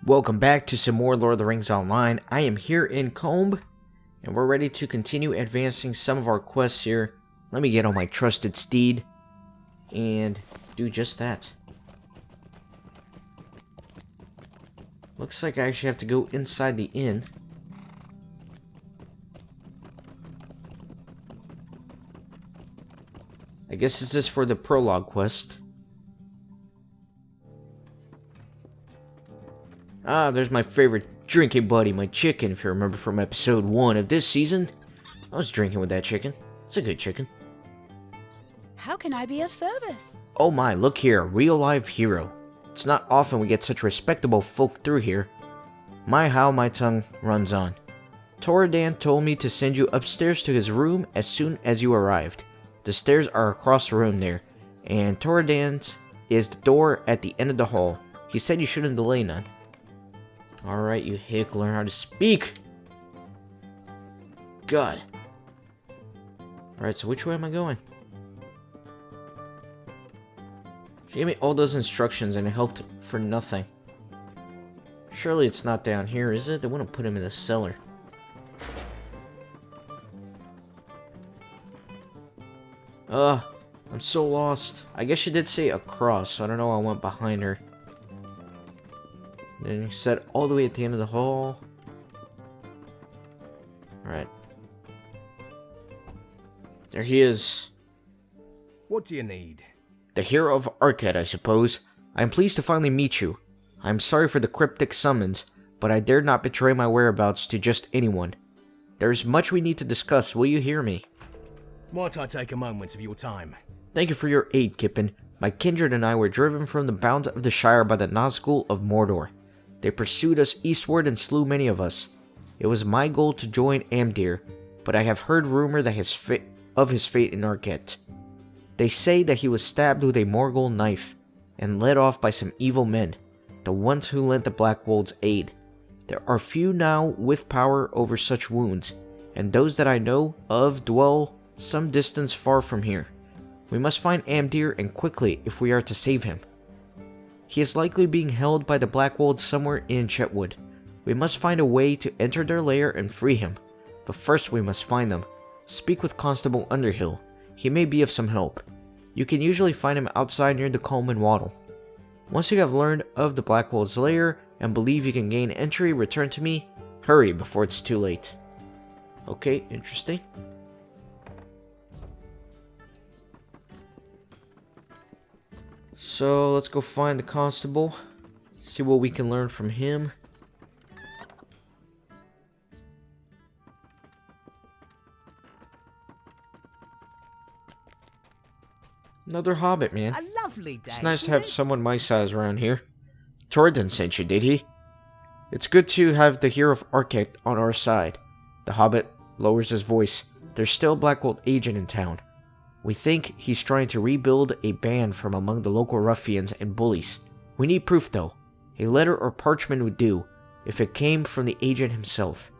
Welcome back to some more Lord of the Rings Online. I am here in Combe, and we're ready to continue advancing some of our quests here. Let me get on my trusted steed and do just that. Looks like I actually have to go inside the inn. I guess this is for the prologue quest. Ah, there's my favorite drinking buddy, my chicken, if you remember from episode 1 of this season. I was drinking with that chicken. It's a good chicken. How can I be of service? Oh my, look here, a real live hero. It's not often we get such respectable folk through here. My, how my tongue runs on. Tordan told me to send you upstairs to his room as soon as you arrived. The stairs are across the room there, and Tordan's is the door at the end of the hall. He said you shouldn't delay none. Alright, you hick, learn how to speak! God. Alright, so which way am I going? She gave me all those instructions and it helped for nothing. Surely it's not down here, is it? They wouldn't put him in the cellar. Ugh, I'm so lost. I guess she did say across, so I don't know why I went behind her. Then he said all the way at the end of the hall. Alright. There he is. What do you need? The hero of Arcad, I suppose. I am pleased to finally meet you. I am sorry for the cryptic summons, but I dared not betray my whereabouts to just anyone. There is much we need to discuss. Will you hear me? Might I take a moment of your time? Thank you for your aid, Kippen. My kindred and I were driven from the bounds of the Shire by the Nazgûl of Mordor. They pursued us eastward and slew many of us. It was my goal to join Amdir, but I have heard rumor that of his fate in Arcad. They say that he was stabbed with a Morgul knife and led off by some evil men, the ones who lent the Blackwold's aid. There are few now with power over such wounds, and those that I know of dwell some distance far from here. We must find Amdir, and quickly, if we are to save him. He is likely being held by the Blackwold somewhere in Chetwood. We must find a way to enter their lair and free him. But first we must find them. Speak with Constable Underhill. He may be of some help. You can usually find him outside near the Coleman Waddle. Once you have learned of the Blackwold's lair and believe you can gain entry, return to me. Hurry before it's too late. Okay, interesting. So let's go find the constable, see what we can learn from him. Another hobbit, man. A lovely day. It's nice to have someone my size around here. Tordan sent you, did he? It's good to have the hero of Arcad on our side. The hobbit lowers his voice. There's still a Blackwold agent in town. We think he's trying to rebuild a band from among the local ruffians and bullies. We need proof though. A letter or parchment would do, if it came from the agent himself.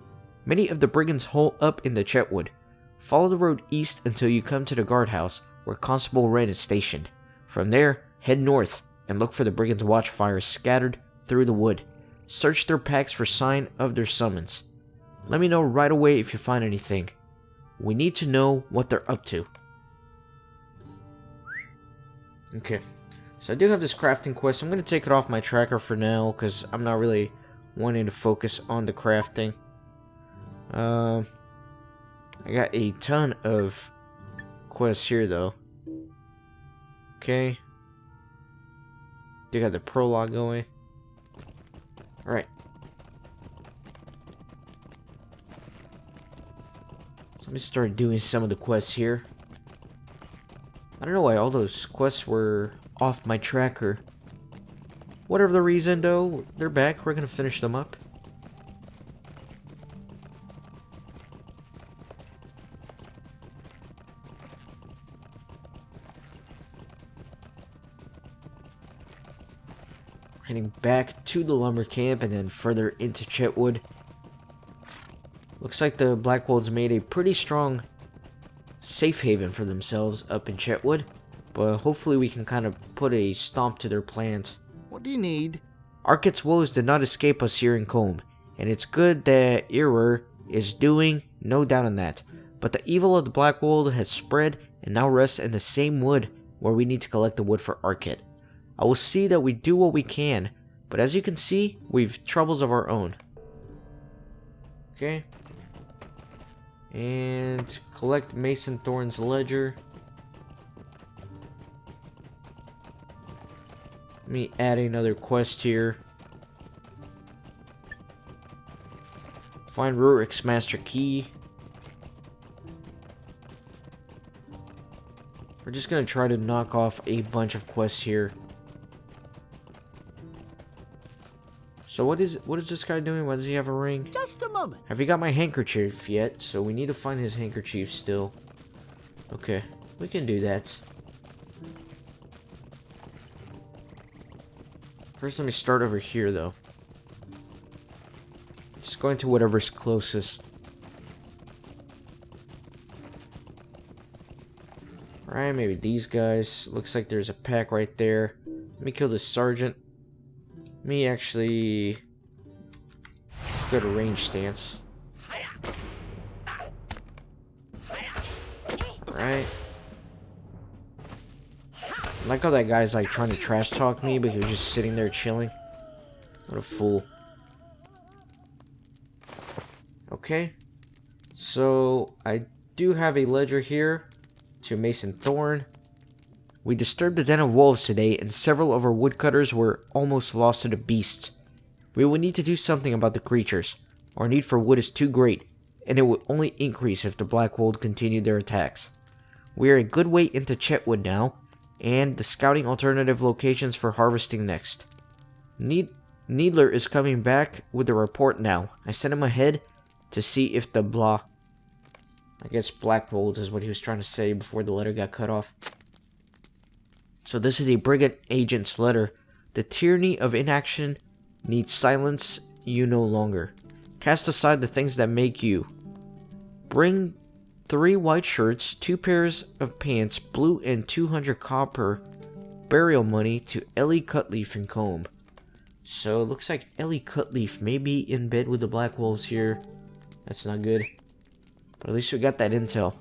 Many of the brigands hole up in the Chetwood. Follow the road east until you come to the guardhouse, where Constable Wren is stationed. From there, head north, and look for the brigands' watchfires scattered through the wood. Search their packs for sign of their summons. Let me know right away if you find anything. We need to know what they're up to. Okay, so I do have this crafting quest. I'm going to take it off my tracker for now, because I'm not really wanting to focus on the crafting. I got a ton of quests here, though. Okay. They got the prologue going. Alright. So let me start doing some of the quests here. I don't know why all those quests were off my tracker. Whatever the reason, though, they're back. We're gonna finish them up. Heading back to the lumber camp and then further into Chetwood. Looks like the Blackwolds made a pretty strong safe haven for themselves up in Chetwood, but hopefully we can kind of put a stomp to their plans. What do you need? Arket's woes did not escape us here in Combe, and it's good that J.R.R. is doing, no doubt on that. But the evil of the Blackwold has spread and now rests in the same wood where we need to collect the wood for Arket. I will see that we do what we can, but as you can see, we've troubles of our own. Okay. And collect Mason Thorn's ledger. Let me add another quest here. Find Rurik's master key. We're just gonna try to knock off a bunch of quests here. So what is this guy doing? Why does he have a ring? Just a moment. Have you got my handkerchief yet? So we need to find his handkerchief still. Okay, we can do that. First, let me start over here, though. Just going to whatever's closest. Alright, maybe these guys. Looks like there's a pack right there. Let me kill this sergeant. Let me actually go to range stance. Alright. I like how that guy's like trying to trash talk me, but he was just sitting there chilling. What a fool. Okay. So, I do have a ledger here to Mason Thorn. We disturbed the den of wolves today, and several of our woodcutters were almost lost to the beasts. We will need to do something about the creatures. Our need for wood is too great, and it will only increase if the Blackwold continue their attacks. We are a good way into Chetwood now, and the scouting alternative locations for harvesting next. Needler is coming back with a report now. I sent him ahead to see if the I guess Blackwold is what he was trying to say before the letter got cut off. So this is a brigand agent's letter. The tyranny of inaction needs silence you no longer. Cast aside the things that make you. Bring 3 white shirts, 2 pairs of pants, blue and 200 copper burial money to Ellie Cutleaf in Combe. So it looks like Ellie Cutleaf may be in bed with the Black Wolves here. That's not good. But at least we got that intel.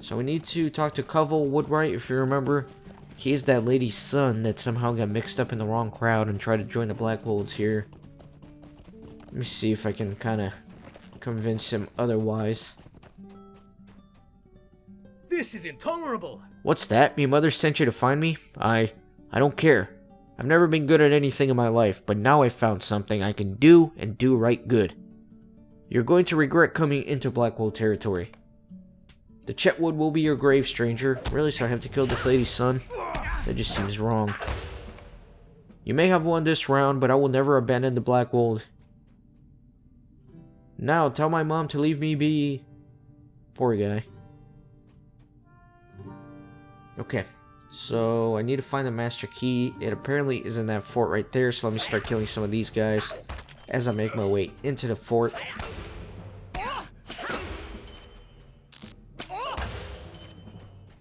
So we need to talk to Covell Woodwright, if you remember. He is that lady's son that somehow got mixed up in the wrong crowd and tried to join the Blackwolds here. Let me see if I can kind of convince him otherwise. This is intolerable! What's that? Me mother sent you to find me? I don't care. I've never been good at anything in my life, but now I've found something I can do and do right good. You're going to regret coming into Blackwold territory. The Chetwood will be your grave, stranger. Really, so I have to kill this lady's son? That just seems wrong. You may have won this round, but I will never abandon the Blackwold. Now, tell my mom to leave me be. Poor guy. Okay. So, I need to find the master key. It apparently is in that fort right there, so let me start killing some of these guys as I make my way into the fort.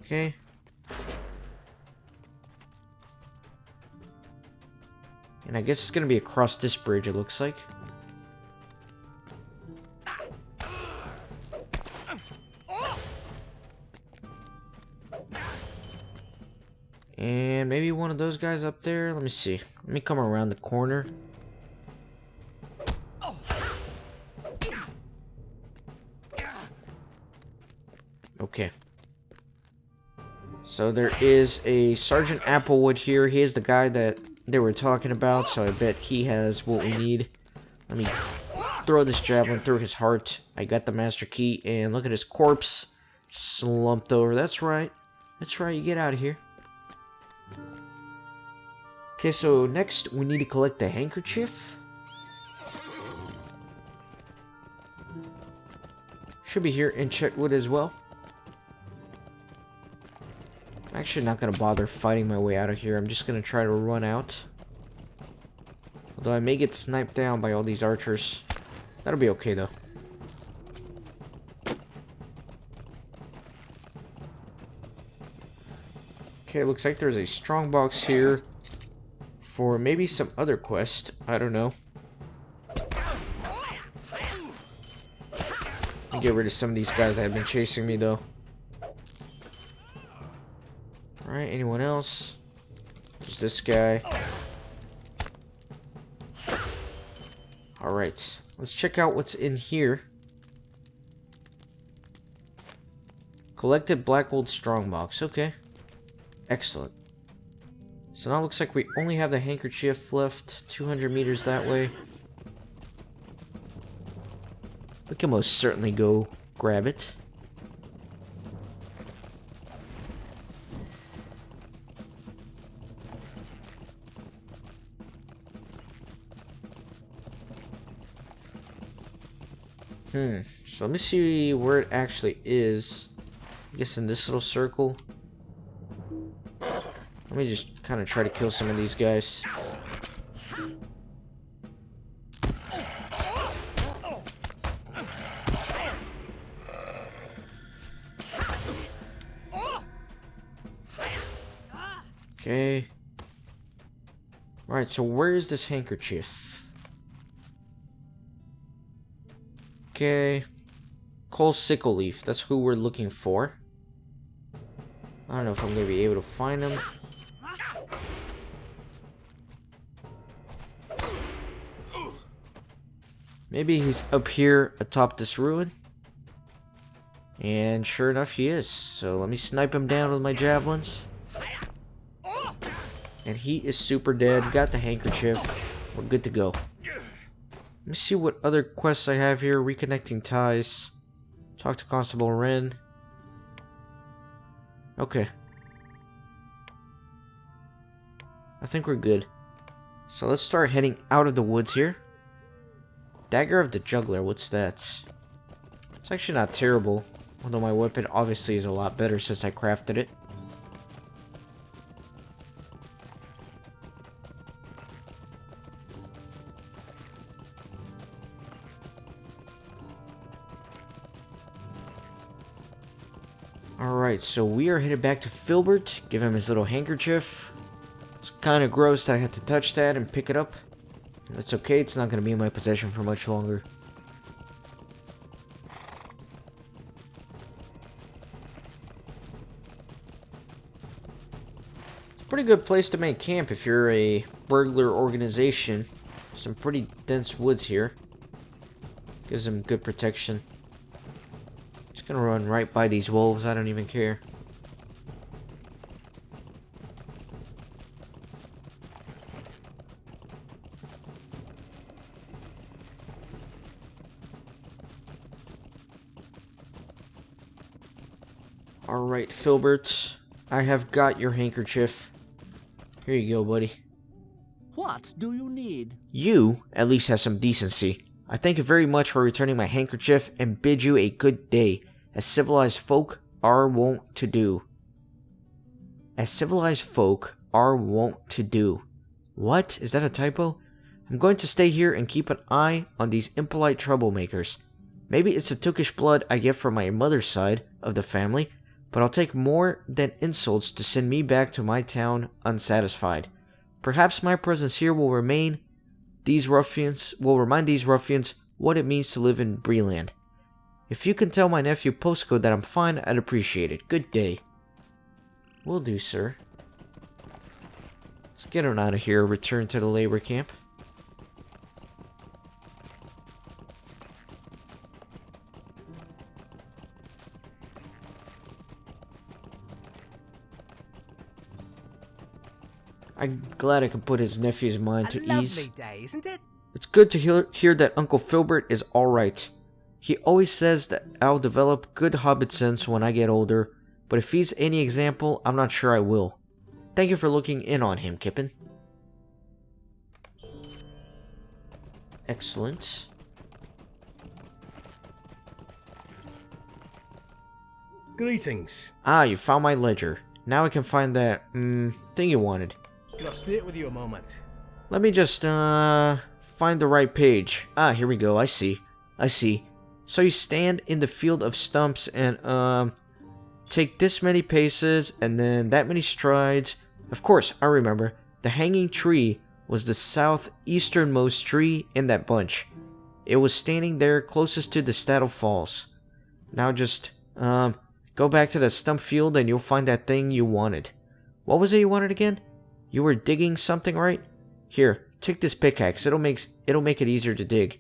Okay. And I guess it's gonna be across this bridge, it looks like. And maybe one of those guys up there. Let me see. Let me come around the corner. Okay. So there is a Sergeant Applewood here. He is the guy that they were talking about, so I bet he has what we need. Let me throw this javelin through his heart. I got the master key, and look at his corpse. Slumped over. That's right. That's right, you get out of here. Okay, so next we need to collect the handkerchief. Should be here in Chetwood as well. I'm actually not going to bother fighting my way out of here. I'm just going to try to run out. Although I may get sniped down by all these archers. That'll be okay, though. Okay, looks like there's a strong box here for maybe some other quest. I don't know. Let me get rid of some of these guys that have been chasing me, though. Alright, anyone else? There's this guy. Alright, let's check out what's in here. Collected Blackwold strongbox. Okay. Excellent. So now it looks like we only have the handkerchief left. 200 meters that way. We can most certainly go grab it. So let me see where it actually is. I guess in this little circle. Let me just kind of try to kill some of these guys. Okay. Alright, so where is this handkerchief? Okay. Cole Sickle Leaf. That's who we're looking for. I don't know if I'm going to be able to find him. Maybe he's up here atop this ruin. And sure enough, he is. So let me snipe him down with my javelins. And he is super dead. Got the handkerchief. We're good to go. Let me see what other quests I have here. Reconnecting ties. Talk to Constable Wren. Okay. I think we're good. So let's start heading out of the woods here. Dagger of the Juggler. What's that? It's actually not terrible. Although my weapon obviously is a lot better since I crafted it. Alright, so we are headed back to Filbert. Give him his little handkerchief. It's kind of gross that I had to touch that and pick it up. That's okay, it's not going to be in my possession for much longer. It's a pretty good place to make camp if you're a burglar organization. Some pretty dense woods here. Gives them good protection. Just gonna run right by these wolves, I don't even care. Alright, Filbert. I have got your handkerchief. Here you go, buddy. What do you need? You, at least, have some decency. I thank you very much for returning my handkerchief and bid you a good day, as civilized folk are wont to do. As civilized folk are wont to do. What? Is that a typo? I'm going to stay here and keep an eye on these impolite troublemakers. Maybe it's the Tookish blood I get from my mother's side of the family, but I'll take more than insults to send me back to my town unsatisfied. Perhaps my presence here will remind these ruffians what it means to live in Bree-land. If you can tell my nephew Postcode that I'm fine, I'd appreciate it. Good day. Will do, sir. Let's get on out of here. Return to the labor camp. I'm glad I can put his nephew's mind to ease. Lovely day, isn't it? It's good to hear that Uncle Filbert is alright. He always says that I'll develop good hobbit sense when I get older, but if he's any example, I'm not sure I will. Thank you for looking in on him, Kippen. Excellent. Greetings. Ah, you found my ledger. Now I can find that, thing you wanted. Can I split with you a moment? Let me just, find the right page. Ah, here we go. I see. So you stand in the field of stumps and, take this many paces and then that many strides. Of course, I remember. The hanging tree was the southeasternmost tree in that bunch. It was standing there closest to the Staddle Falls. Now just, go back to the stump field and you'll find that thing you wanted. What was it you wanted again? You were digging something, right? Here, take this pickaxe. It'll make it easier to dig.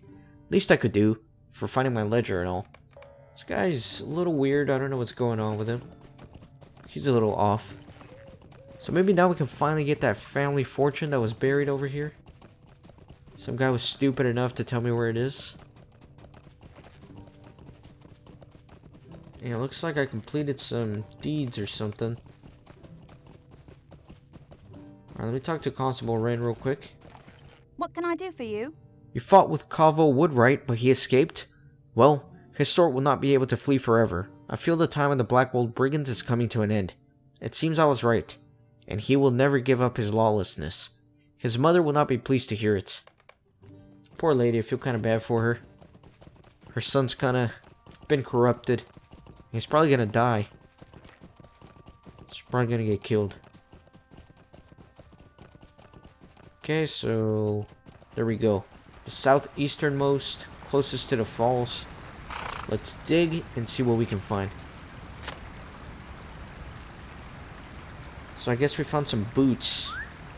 Least I could do for finding my ledger and all. This guy's a little weird. I don't know what's going on with him. He's a little off. So maybe now we can finally get that family fortune that was buried over here. Some guy was stupid enough to tell me where it is. And it looks like I completed some deeds or something. Alright, let me talk to Constable Wren real quick. What can I do for you? You fought with Cavo Woodwright, but he escaped? Well, his sort will not be able to flee forever. I feel the time of the Blackwold brigands is coming to an end. It seems I was right, and he will never give up his lawlessness. His mother will not be pleased to hear it. Poor lady, I feel kind of bad for her. Her son's kind of been corrupted. He's probably gonna die. He's probably gonna get killed. Okay, so there we go. The southeasternmost, closest to the falls. Let's dig and see what we can find. So I guess we found some boots.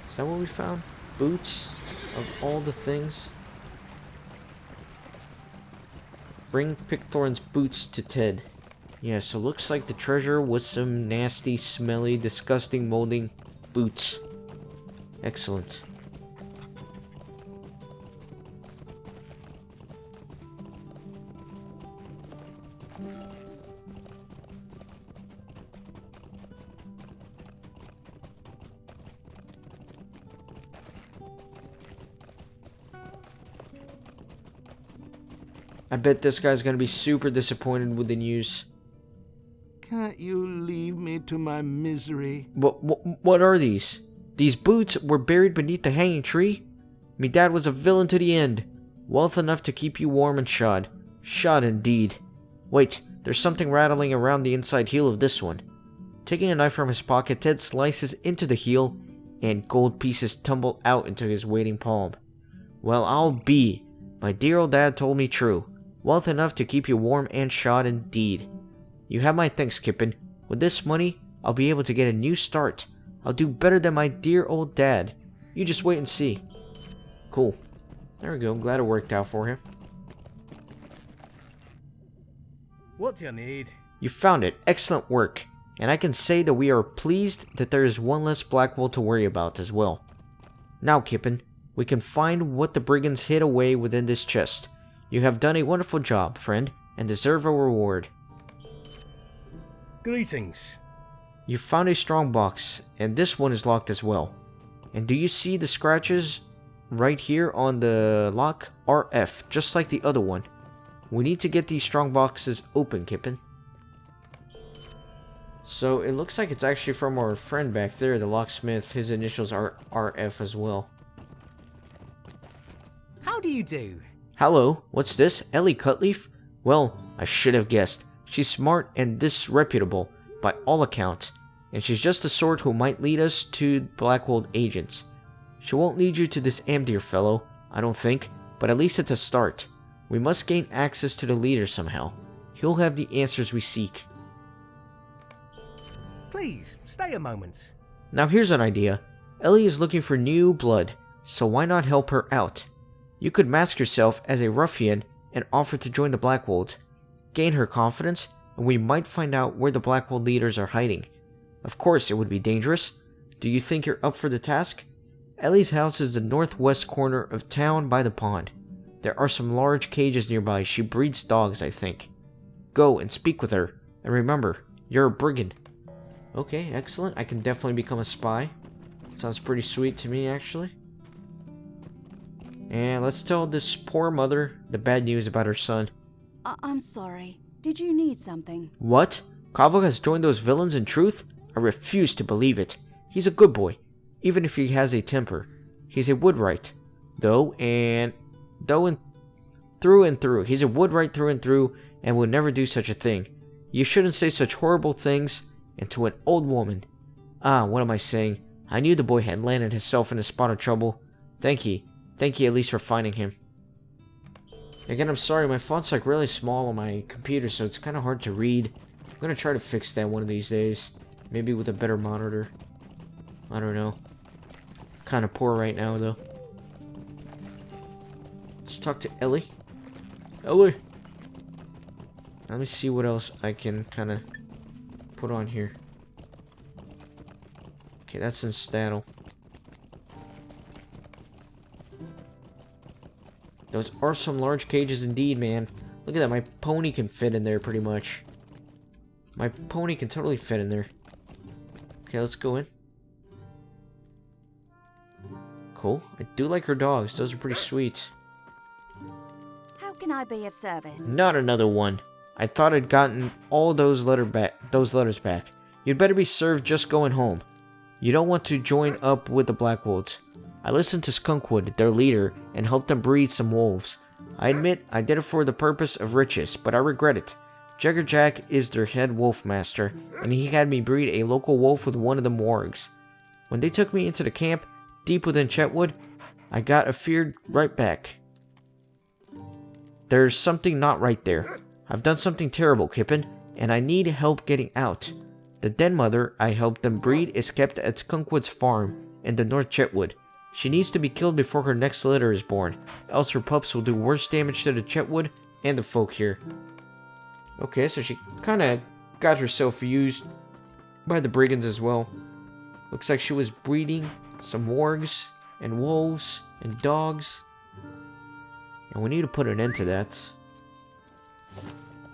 Is that what we found? Boots? Of all the things? Bring Pickthorn's boots to Ted. Yeah, so looks like the treasure was some nasty, smelly, disgusting, molding boots. Excellent. I bet this guy's gonna be super disappointed with the news. Can't you leave me to my misery? What are these? These boots were buried beneath the hanging tree? Me dad was a villain to the end. Wealth enough to keep you warm and shod. Shod indeed. Wait, there's something rattling around the inside heel of this one. Taking a knife from his pocket, Ted slices into the heel, and gold pieces tumble out into his waiting palm. Well, I'll be. My dear old dad told me true. Wealth enough to keep you warm and shod indeed. You have my thanks, Kippen. With this money, I'll be able to get a new start. I'll do better than my dear old dad. You just wait and see. Cool. There we go. I'm glad it worked out for him. What do you need? You found it. Excellent work. And I can say that we are pleased that there is one less Blackwold to worry about as well. Now, Kippen, we can find what the brigands hid away within this chest. You have done a wonderful job, friend, and deserve a reward. Greetings. You found a strong box, and this one is locked as well. And do you see the scratches right here on the lock? RF, just like the other one. We need to get these strong boxes open, Kippen. So it looks like it's actually from our friend back there, the locksmith. His initials are RF as well. How do you do? Hello, what's this? Ellie Cutleaf? Well, I should have guessed. She's smart and disreputable, by all accounts, and she's just the sort who might lead us to Blackwold agents. She won't lead you to this Amdir fellow, I don't think, but at least it's a start. We must gain access to the leader somehow. He'll have the answers we seek. Please, stay a moment. Now here's an idea. Ellie is looking for new blood, so why not help her out? You could mask yourself as a ruffian and offer to join the Blackwold. Gain her confidence, and we might find out where the Blackwold leaders are hiding. Of course, it would be dangerous. Do you think you're up for the task? Ellie's house is the northwest corner of town by the pond. There are some large cages nearby. She breeds dogs, I think. Go and speak with her. And remember, you're a brigand. Okay, excellent. I can definitely become a spy. Sounds pretty sweet to me, actually. And let's tell this poor mother the bad news about her son. I'm sorry. Did you need something? What? Kavo has joined those villains in truth? I refuse to believe it. He's a good boy, even if he has a temper. He's a woodwright, through and through. He's a woodwright through and through, and would never do such a thing. You shouldn't say such horrible things and to an old woman. Ah, what am I saying? I knew the boy had landed himself in a spot of trouble. Thank you. Thank you at least for finding him. Again, I'm sorry, my font's like really small on my computer, so it's kind of hard to read. I'm gonna try to fix that one of these days. Maybe with a better monitor. I don't know. Kind of poor right now, though. Let's talk to Ellie. Ellie! Let me see what else I can kind of put on here. Okay, that's in Stattle. Those are some large cages indeed, man. Look at that, my pony can fit in there pretty much. My pony can totally fit in there. Okay, let's go in. Cool. I do like her dogs. Those are pretty sweet. How can I be of service? Not another one. I thought I'd gotten all those letters back. You'd better be served just going home. You don't want to join up with the Blackwolds. I listened to Skunkwood, their leader, and helped them breed some wolves. I admit I did it for the purpose of riches, but I regret it. Jagger Jack is their head wolf master, and he had me breed a local wolf with one of the morgs. When they took me into the camp, deep within Chetwood, I got feared right back. There's something not right there. I've done something terrible, Kippen, and I need help getting out. The den mother I helped them breed is kept at Skunkwood's farm in the North Chetwood. She needs to be killed before her next litter is born, else her pups will do worse damage to the Chetwood and the folk here. Okay, so she kind of got herself used by the brigands as well. Looks like she was breeding some wargs and wolves and dogs. And we need to put an end to that.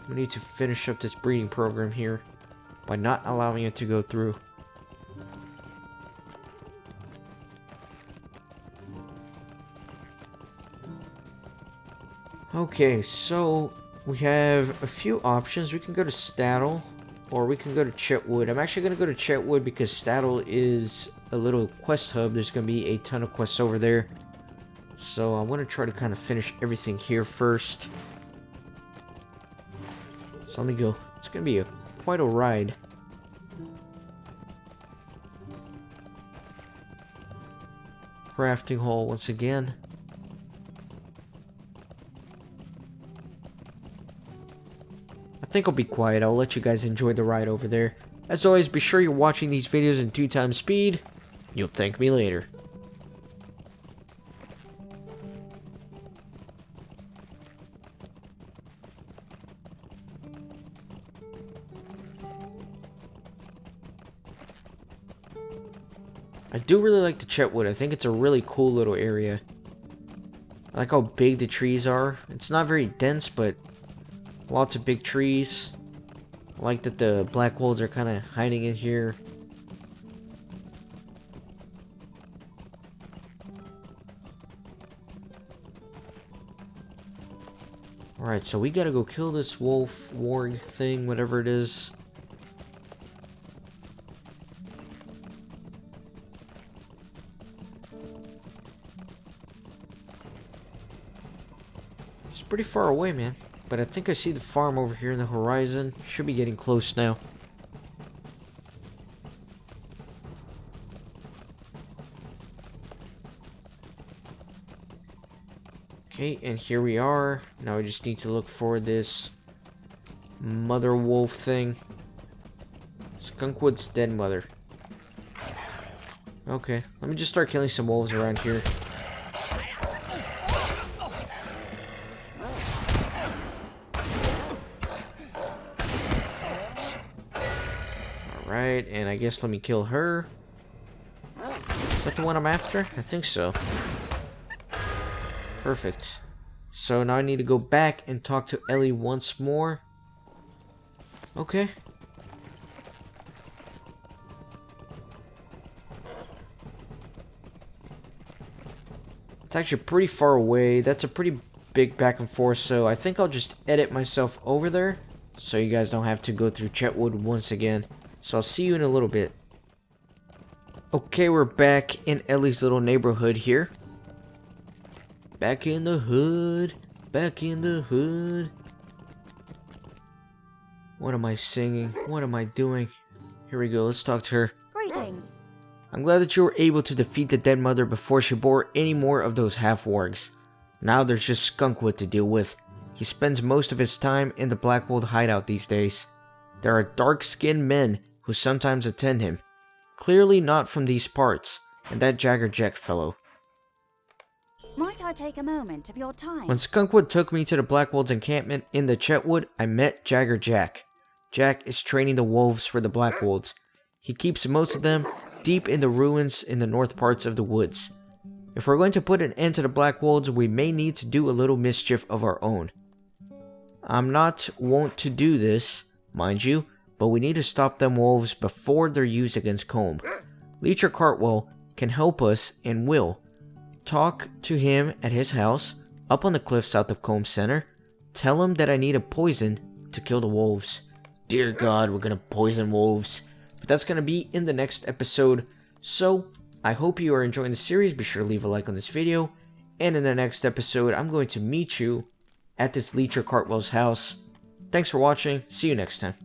We need to finish up this breeding program here by not allowing it to go through. Okay, so we have a few options. We can go to Stattle, or we can go to Chetwood. I'm actually going to go to Chetwood because Stattle is a little quest hub. There's going to be a ton of quests over there. So I want to try to kind of finish everything here first. So let me go. It's going to be quite a ride. Crafting hall once again. I think I'll be quiet. I'll let you guys enjoy the ride over there. As always, be sure you're watching these videos in 2x speed. You'll thank me later. I do really like the Chetwood. I think it's a really cool little area. I like how big the trees are. It's not very dense, but lots of big trees. I like that the Blackwolds are kind of hiding in here. Alright, so we gotta go kill this wolf, warg thing, whatever it is. It's pretty far away, man. But I think I see the farm over here in the horizon. Should be getting close now. Okay, and here we are. Now I just need to look for this mother wolf thing. Skunkwood's dead mother. Okay, let me just start killing some wolves around here. Alright, and I guess let me kill her. Is that the one I'm after? I think so. Perfect. So now I need to go back and talk to Ellie once more. Okay. It's actually pretty far away. That's a pretty big back and forth, so I think I'll just edit myself over there so you guys don't have to go through Chetwood once again. So I'll see you in a little bit. Okay, we're back in Ellie's little neighborhood here. Back in the hood. Back in the hood. What am I singing? What am I doing? Here we go, let's talk to her. Greetings. I'm glad that you were able to defeat the dead mother before she bore any more of those half-wargs. Now there's just Skunkwood to deal with. He spends most of his time in the Blackwold hideout these days. There are dark-skinned men who sometimes attend him. Clearly not from these parts, and that J.R.R fellow. Might I take a moment of your time? When Skunkwood took me to the Blackwold's encampment in the Chetwood, I met J.R.R. Jack is training the wolves for the Blackwolds. He keeps most of them deep in the ruins in the north parts of the woods. If we're going to put an end to the Blackwolds, we may need to do a little mischief of our own. I'm not wont to do this, mind you, but we need to stop them wolves before they're used against Combe. Leecher Cartwell can help us and will. Talk to him at his house, up on the cliff south of Combe Center. Tell him that I need a poison to kill the wolves. Dear God, we're gonna poison wolves. But that's gonna be in the next episode. So, I hope you are enjoying the series. Be sure to leave a like on this video. And in the next episode, I'm going to meet you at this Leecher Cartwell's house. Thanks for watching. See you next time.